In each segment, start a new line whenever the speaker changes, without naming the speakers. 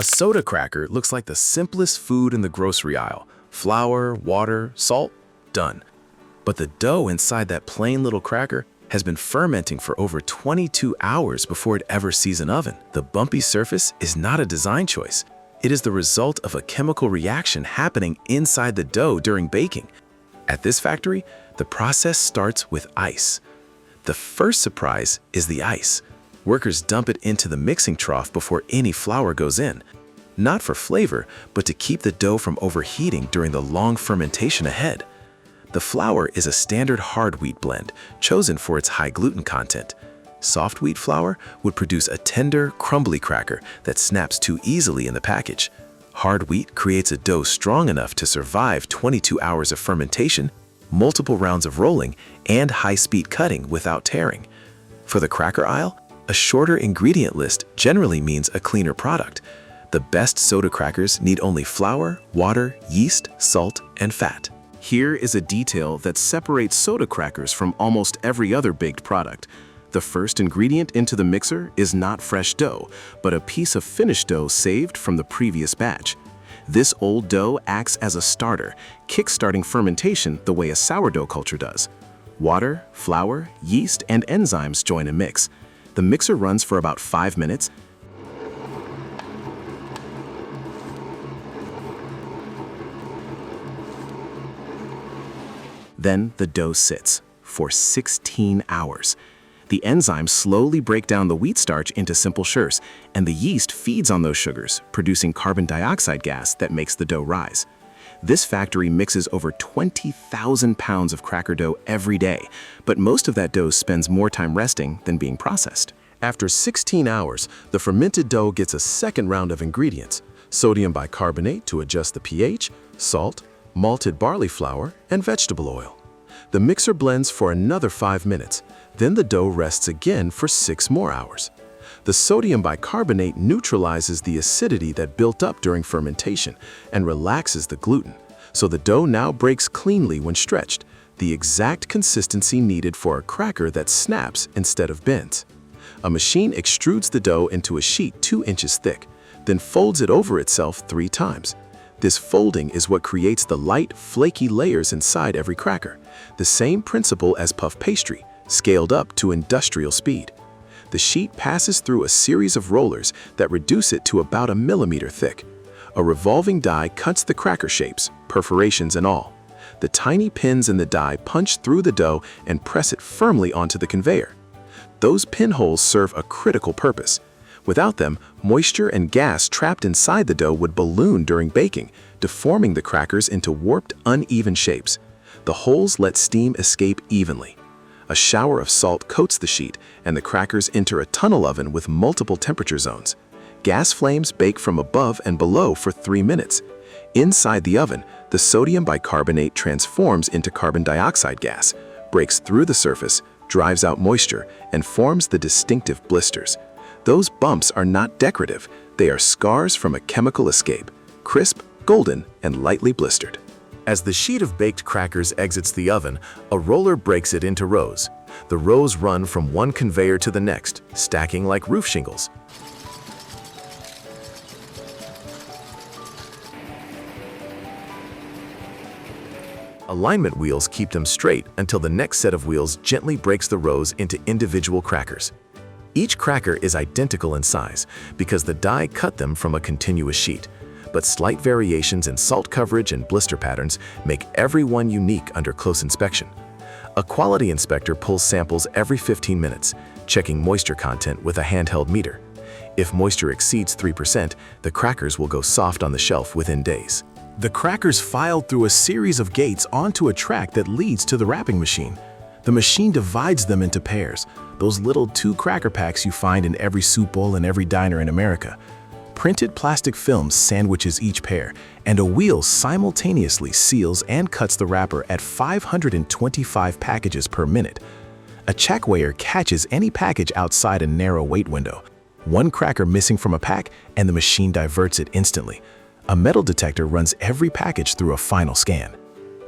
A soda cracker looks like the simplest food in the grocery aisle. Flour, water, salt, done. But the dough inside that plain little cracker has been fermenting for over 22 hours before it ever sees an oven. The bumpy surface is not a design choice. It is the result of a chemical reaction happening inside the dough during baking. At this factory, the process starts with ice. The first surprise is the ice. Workers dump it into the mixing trough before any flour goes in. Not for flavor, but to keep the dough from overheating during the long fermentation ahead. The flour is a standard hard wheat blend, chosen for its high gluten content. Soft wheat flour would produce a tender, crumbly cracker that snaps too easily in the package. Hard wheat creates a dough strong enough to survive 22 hours of fermentation, multiple rounds of rolling, and high-speed cutting without tearing. For the cracker aisle, a shorter ingredient list generally means a cleaner product. The best soda crackers need only flour, water, yeast, salt, and fat. Here is a detail that separates soda crackers from almost every other baked product. The first ingredient into the mixer is not fresh dough, but a piece of finished dough saved from the previous batch. This old dough acts as a starter, kick-starting fermentation the way a sourdough culture does. Water, flour, yeast, and enzymes join a mix. The mixer runs for about 5 minutes. Then the dough sits for 16 hours. The enzymes slowly break down the wheat starch into simple sugars, and the yeast feeds on those sugars, producing carbon dioxide gas that makes the dough rise. This factory mixes over 20,000 pounds of cracker dough every day, but most of that dough spends more time resting than being processed. After 16 hours, the fermented dough gets a second round of ingredients: sodium bicarbonate to adjust the pH, salt, malted barley flour, and vegetable oil. The mixer blends for another 5 minutes. Then the dough rests again for 6 more hours. The sodium bicarbonate neutralizes the acidity that built up during fermentation and relaxes the gluten, so the dough now breaks cleanly when stretched, the exact consistency needed for a cracker that snaps instead of bends. A machine extrudes the dough into a sheet 2 inches thick, then folds it over itself 3 times. This folding is what creates the light, flaky layers inside every cracker, the same principle as puff pastry, scaled up to industrial speed. The sheet passes through a series of rollers that reduce it to about a millimeter thick. A revolving die cuts the cracker shapes, perforations and all. The tiny pins in the die punch through the dough and press it firmly onto the conveyor. Those pinholes serve a critical purpose. Without them, moisture and gas trapped inside the dough would balloon during baking, deforming the crackers into warped, uneven shapes. The holes let steam escape evenly. A shower of salt coats the sheet, and the crackers enter a tunnel oven with multiple temperature zones. Gas flames bake from above and below for 3 minutes. Inside the oven, the sodium bicarbonate transforms into carbon dioxide gas, breaks through the surface, drives out moisture, and forms the distinctive blisters. Those bumps are not decorative, they are scars from a chemical escape, crisp, golden, and lightly blistered. As the sheet of baked crackers exits the oven, a roller breaks it into rows. The rows run from one conveyor to the next, stacking like roof shingles. Alignment wheels keep them straight until the next set of wheels gently breaks the rows into individual crackers. Each cracker is identical in size because the die cut them from a continuous sheet, but slight variations in salt coverage and blister patterns make every one unique under close inspection. A quality inspector pulls samples every 15 minutes, checking moisture content with a handheld meter. If moisture exceeds 3%, the crackers will go soft on the shelf within days. The crackers filed through a series of gates onto a track that leads to the wrapping machine. The machine divides them into pairs, those little 2 cracker packs you find in every soup bowl and every diner in America. Printed plastic film sandwiches each pair, and a wheel simultaneously seals and cuts the wrapper at 525 packages per minute. A check weigher catches any package outside a narrow weight window. One cracker missing from a pack, and the machine diverts it instantly. A metal detector runs every package through a final scan.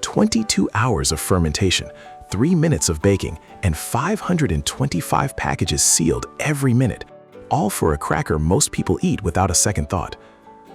22 hours of fermentation, 3 minutes of baking, and 525 packages sealed every minute, all for a cracker most people eat without a second thought.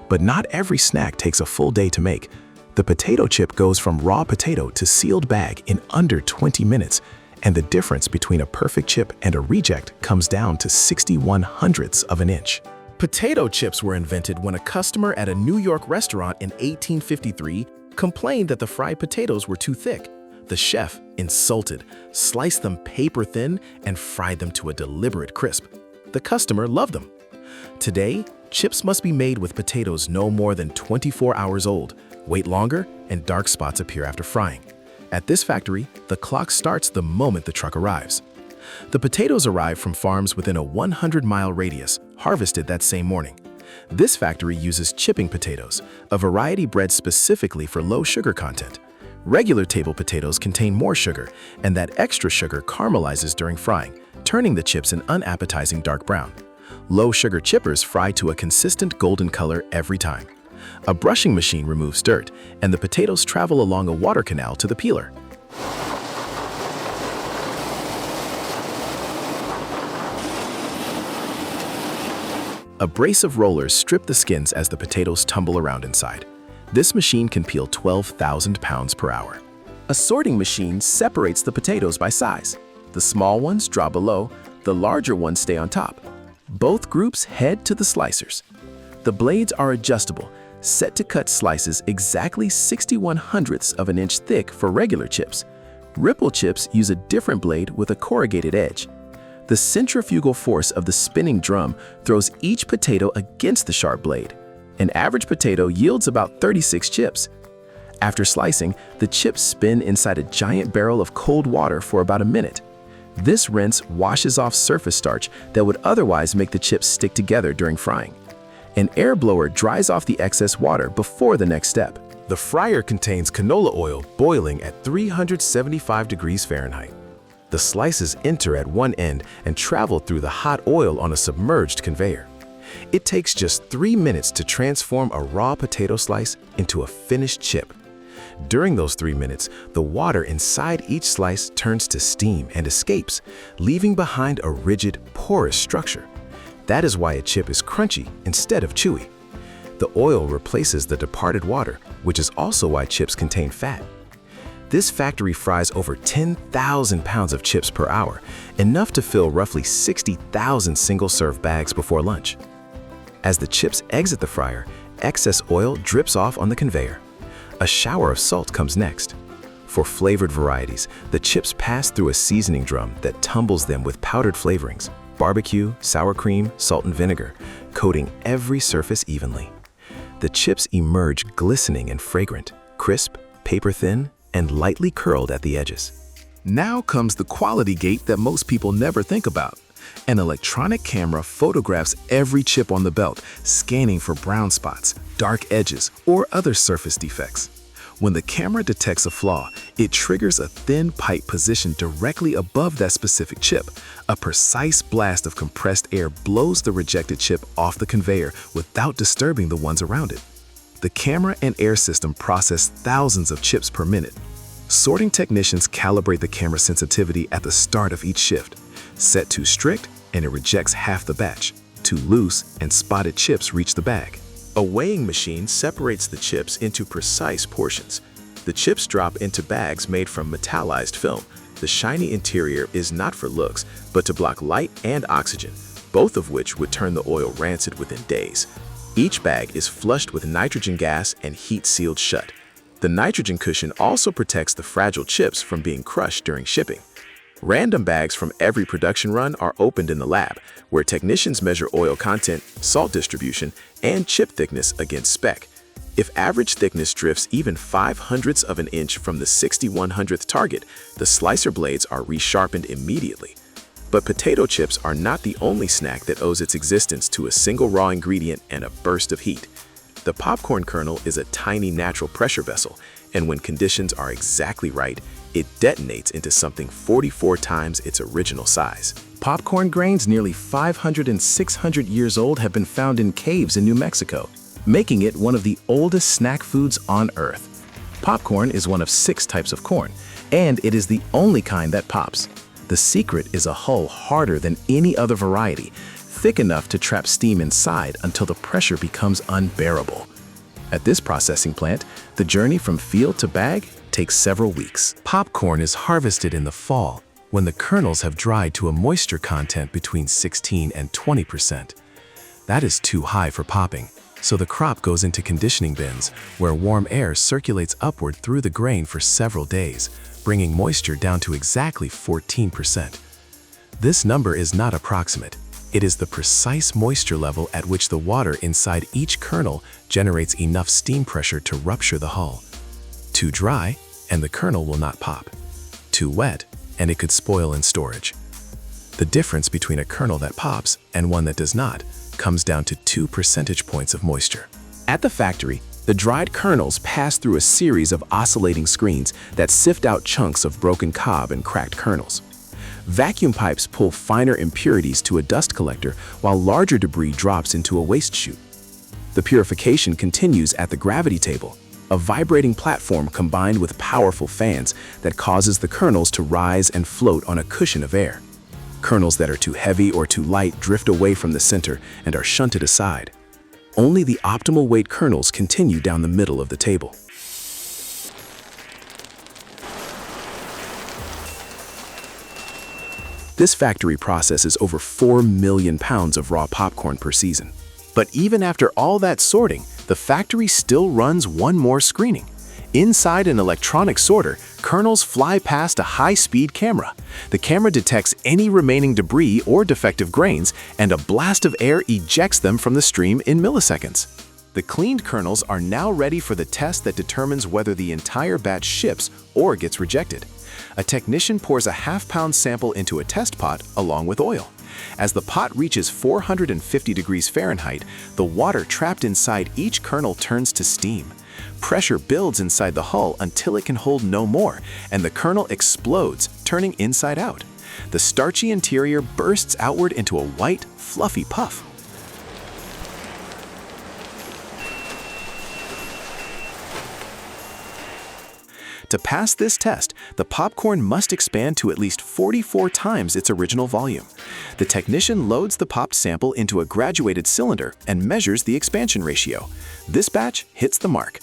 But not every snack takes a full day to make. The potato chip goes from raw potato to sealed bag in under 20 minutes, and the difference between a perfect chip and a reject comes down to 61/100ths of an inch. Potato chips were invented when a customer at a New York restaurant in 1853 complained that the fried potatoes were too thick. The chef, insulted, sliced them paper thin and fried them to a deliberate crisp. The customer loved them. Today, chips must be made with potatoes no more than 24 hours old, wait longer, and dark spots appear after frying. At this factory, the clock starts the moment the truck arrives. The potatoes arrive from farms within a 100-mile radius, harvested that same morning. This factory uses chipping potatoes, a variety bred specifically for low sugar content. Regular table potatoes contain more sugar, and that extra sugar caramelizes during frying, turning the chips an unappetizing dark brown. Low-sugar chippers fry to a consistent golden color every time. A brushing machine removes dirt, and the potatoes travel along a water canal to the peeler. A brace of rollers strip the skins as the potatoes tumble around inside. This machine can peel 12,000 pounds per hour. A sorting machine separates the potatoes by size. The small ones drop below, the larger ones stay on top. Both groups head to the slicers. The blades are adjustable, set to cut slices exactly 61/100ths of an inch thick for regular chips. Ripple chips use a different blade with a corrugated edge. The centrifugal force of the spinning drum throws each potato against the sharp blade. An average potato yields about 36 chips. After slicing, the chips spin inside a giant barrel of cold water for about a minute. This rinse washes off surface starch that would otherwise make the chips stick together during frying. An air blower dries off the excess water before the next step. The fryer contains canola oil boiling at 375 degrees Fahrenheit. The slices enter at one end and travel through the hot oil on a submerged conveyor. It takes just 3 minutes to transform a raw potato slice into a finished chip. During those 3 minutes, the water inside each slice turns to steam and escapes, leaving behind a rigid, porous structure. That is why a chip is crunchy instead of chewy. The oil replaces the departed water, which is also why chips contain fat. This factory fries over 10,000 pounds of chips per hour, enough to fill roughly 60,000 single-serve bags before lunch. As the chips exit the fryer, excess oil drips off on the conveyor. A shower of salt comes next. For flavored varieties, the chips pass through a seasoning drum that tumbles them with powdered flavorings, barbecue, sour cream, salt and vinegar, coating every surface evenly. The chips emerge glistening and fragrant, crisp, paper-thin, and lightly curled at the edges. Now comes the quality gate that most people never think about. An electronic camera photographs every chip on the belt, scanning for brown spots, dark edges, or other surface defects. When the camera detects a flaw, it triggers a thin pipe positioned directly above that specific chip. A precise blast of compressed air blows the rejected chip off the conveyor without disturbing the ones around it. The camera and air system process thousands of chips per minute. Sorting technicians calibrate the camera sensitivity at the start of each shift. Set too strict, and it rejects half the batch. Too loose, and spotted chips reach the bag. A weighing machine separates the chips into precise portions. The chips drop into bags made from metallized film. The shiny interior is not for looks, but to block light and oxygen, both of which would turn the oil rancid within days. Each bag is flushed with nitrogen gas and heat sealed shut. The nitrogen cushion also protects the fragile chips from being crushed during shipping. Random bags from every production run are opened in the lab, where technicians measure oil content, salt distribution, and chip thickness against spec. If average thickness drifts even 0.05 of an inch from the 61/100th target, the slicer blades are resharpened immediately. But potato chips are not the only snack that owes its existence to a single raw ingredient and a burst of heat. The popcorn kernel is a tiny natural pressure vessel, and when conditions are exactly right, it detonates into something 44 times its original size. Popcorn grains nearly 500 and 600 years old have been found in caves in New Mexico, making it one of the oldest snack foods on Earth. Popcorn is one of 6 types of corn, and it is the only kind that pops. The secret is a hull harder than any other variety, thick enough to trap steam inside until the pressure becomes unbearable. At this processing plant, the journey from field to bag takes several weeks. Popcorn is harvested in the fall when the kernels have dried to a moisture content between 16 and 20%. That is too high for popping, so the crop goes into conditioning bins where warm air circulates upward through the grain for several days, bringing moisture down to exactly 14%. This number is not approximate. It is the precise moisture level at which the water inside each kernel generates enough steam pressure to rupture the hull. Too dry, and the kernel will not pop. Too wet, and it could spoil in storage. The difference between a kernel that pops and one that does not comes down to 2 percentage points of moisture. At the factory, the dried kernels pass through a series of oscillating screens that sift out chunks of broken cob and cracked kernels. Vacuum pipes pull finer impurities to a dust collector while larger debris drops into a waste chute. The purification continues at the gravity table, a vibrating platform combined with powerful fans that causes the kernels to rise and float on a cushion of air. Kernels that are too heavy or too light drift away from the center and are shunted aside. Only the optimal weight kernels continue down the middle of the table. This factory processes over 4 million pounds of raw popcorn per season. But even after all that sorting, the factory still runs one more screening. Inside an electronic sorter, kernels fly past a high-speed camera. The camera detects any remaining debris or defective grains, and a blast of air ejects them from the stream in milliseconds. The cleaned kernels are now ready for the test that determines whether the entire batch ships or gets rejected. A technician pours a half-pound sample into a test pot along with oil. As the pot reaches 450 degrees Fahrenheit, the water trapped inside each kernel turns to steam. Pressure builds inside the hull until it can hold no more, and the kernel explodes, turning inside out. The starchy interior bursts outward into a white, fluffy puff. To pass this test, the popcorn must expand to at least 44 times its original volume. The technician loads the popped sample into a graduated cylinder and measures the expansion ratio. This batch hits the mark.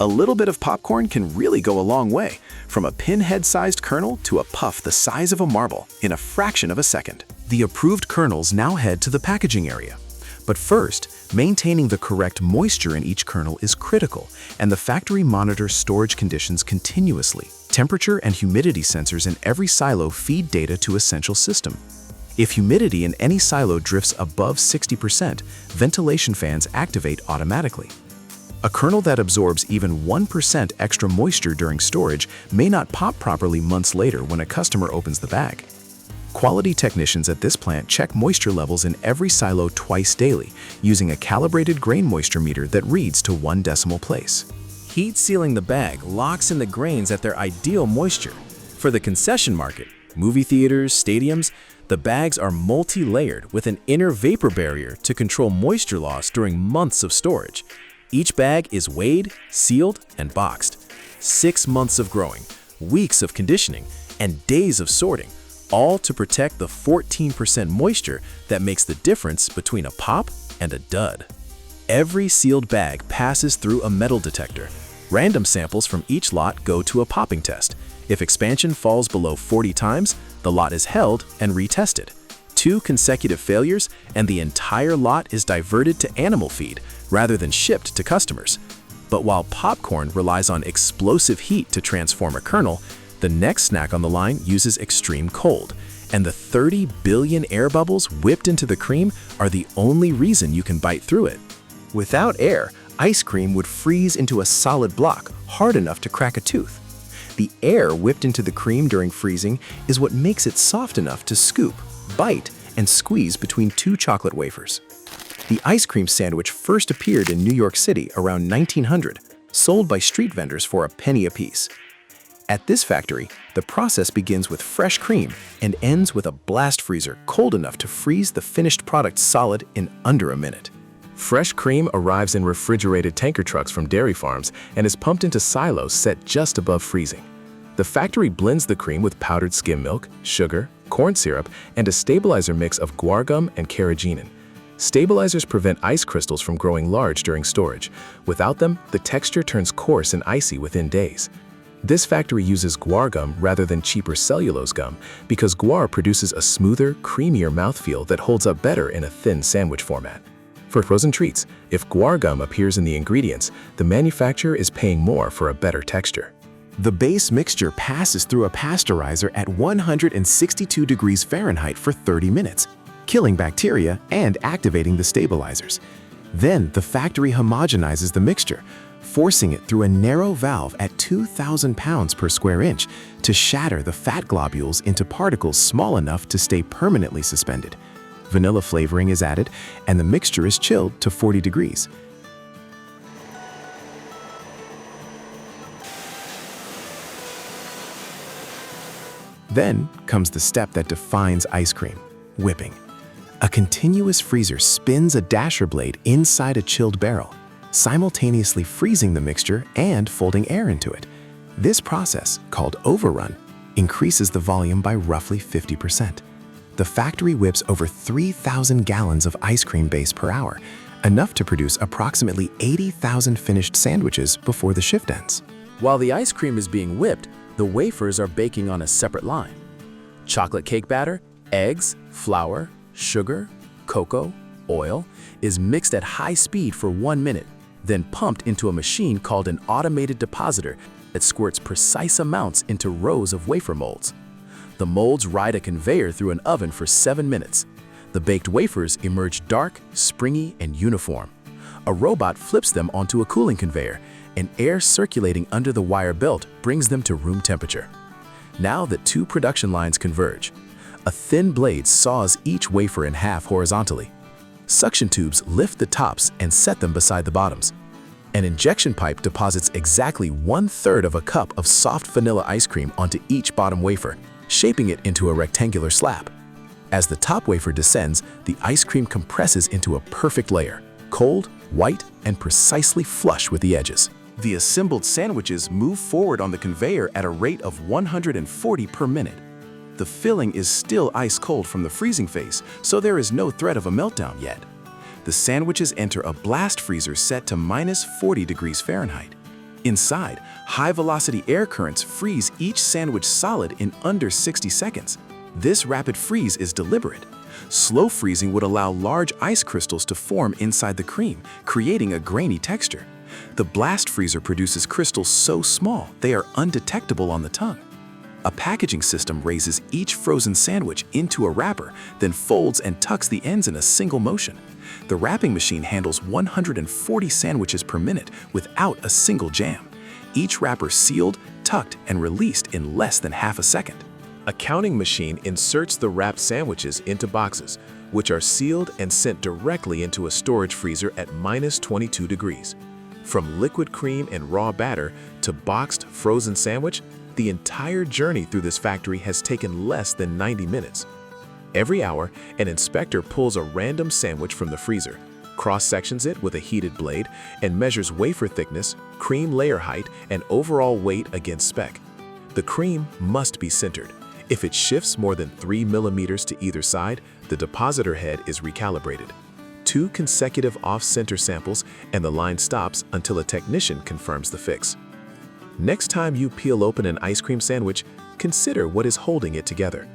A little bit of popcorn can really go a long way, from a pinhead-sized kernel to a puff the size of a marble in a fraction of a second. The approved kernels now head to the packaging area. But first, maintaining the correct moisture in each kernel is critical, and the factory monitors storage conditions continuously. Temperature and humidity sensors in every silo feed data to a central system. If humidity in any silo drifts above 60%, ventilation fans activate automatically. A kernel that absorbs even 1% extra moisture during storage may not pop properly months later when a customer opens the bag. Quality technicians at this plant check moisture levels in every silo twice daily, using a calibrated grain moisture meter that reads to 1 decimal place. Heat sealing the bag locks in the grains at their ideal moisture. For the concession market, movie theaters, stadiums, the bags are multi-layered with an inner vapor barrier to control moisture loss during months of storage. Each bag is weighed, sealed, and boxed. 6 months of growing, weeks of conditioning, and days of sorting, all to protect the 14% moisture that makes the difference between a pop and a dud. Every sealed bag passes through a metal detector. Random samples from each lot go to a popping test. If expansion falls below 40 times, the lot is held and retested. 2 consecutive failures, and the entire lot is diverted to animal feed rather than shipped to customers. But while popcorn relies on explosive heat to transform a kernel, the next snack on the line uses extreme cold, and the 30 billion air bubbles whipped into the cream are the only reason you can bite through it. Without air, ice cream would freeze into a solid block, hard enough to crack a tooth. The air whipped into the cream during freezing is what makes it soft enough to scoop, bite, and squeeze between 2 chocolate wafers. The ice cream sandwich first appeared in New York City around 1900, sold by street vendors for a penny apiece. At this factory, the process begins with fresh cream and ends with a blast freezer cold enough to freeze the finished product solid in under a minute. Fresh cream arrives in refrigerated tanker trucks from dairy farms and is pumped into silos set just above freezing. The factory blends the cream with powdered skim milk, sugar, corn syrup, and a stabilizer mix of guar gum and carrageenan. Stabilizers prevent ice crystals from growing large during storage. Without them, the texture turns coarse and icy within days. This factory uses guar gum rather than cheaper cellulose gum because guar produces a smoother, creamier mouthfeel that holds up better in a thin sandwich format. For frozen treats, if guar gum appears in the ingredients, the manufacturer is paying more for a better texture.
The base mixture passes through a pasteurizer at 162 degrees Fahrenheit for 30 minutes, killing bacteria and activating the stabilizers. Then the factory homogenizes the mixture, forcing it through a narrow valve at 2,000 pounds per square inch to shatter the fat globules into particles small enough to stay permanently suspended. Vanilla flavoring is added, and the mixture is chilled to 40 degrees. Then comes the step that defines ice cream: whipping. A continuous freezer spins a dasher blade inside a chilled barrel, simultaneously freezing the mixture and folding air into it. This process, called overrun, increases the volume by roughly 50%. The factory whips over 3,000 gallons of ice cream base per hour, enough to produce approximately 80,000 finished sandwiches before the shift ends.
While the ice cream is being whipped, the wafers are baking on a separate line. Chocolate cake batter, eggs, flour, sugar, cocoa, oil is mixed at high speed for 1 minute, then pumped into a machine called an automated depositor that squirts precise amounts into rows of wafer molds. The molds ride a conveyor through an oven for 7 minutes. The baked wafers emerge dark, springy, and uniform. A robot flips them onto a cooling conveyor, and air circulating under the wire belt brings them to room temperature. Now the two production lines converge. A thin blade saws each wafer in half horizontally. Suction tubes lift the tops and set them beside the bottoms. An injection pipe deposits exactly 1/3 of a cup of soft vanilla ice cream onto each bottom wafer, shaping it into a rectangular slab. As the top wafer descends, the ice cream compresses into a perfect layer, cold, white, and precisely flush with the edges. The assembled sandwiches move forward on the conveyor at a rate of 140 per minute. The filling is still ice cold from the freezing phase, so there is no threat of a meltdown yet. The sandwiches enter a blast freezer set to -40 degrees Fahrenheit. Inside, high-velocity air currents freeze each sandwich solid in under 60 seconds. This rapid freeze is deliberate. Slow freezing would allow large ice crystals to form inside the cream, creating a grainy texture. The blast freezer produces crystals so small they are undetectable on the tongue. A packaging system raises each frozen sandwich into a wrapper, then folds and tucks the ends in a single motion. The wrapping machine handles 140 sandwiches per minute without a single jam. Each wrapper sealed, tucked, and released in less than half a second. A counting machine inserts the wrapped sandwiches into boxes, which are sealed and sent directly into a storage freezer at -22 degrees. From liquid cream and raw batter to boxed frozen sandwich, the entire journey through this factory has taken less than 90 minutes. Every hour, an inspector pulls a random sandwich from the freezer, cross-sections it with a heated blade, and measures wafer thickness, cream layer height, and overall weight against spec. The cream must be centered. If it shifts more than 3 millimeters to either side, the depositor head is recalibrated. 2 consecutive off-center samples, and the line stops until a technician confirms the fix. Next time you peel open an ice cream sandwich, consider what is holding it together.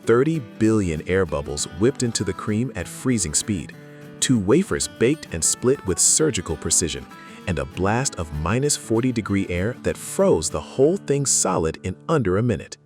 30 billion air bubbles whipped into the cream at freezing speed, 2 wafers baked and split with surgical precision, and a blast of -40 degree air that froze the whole thing solid in under a minute.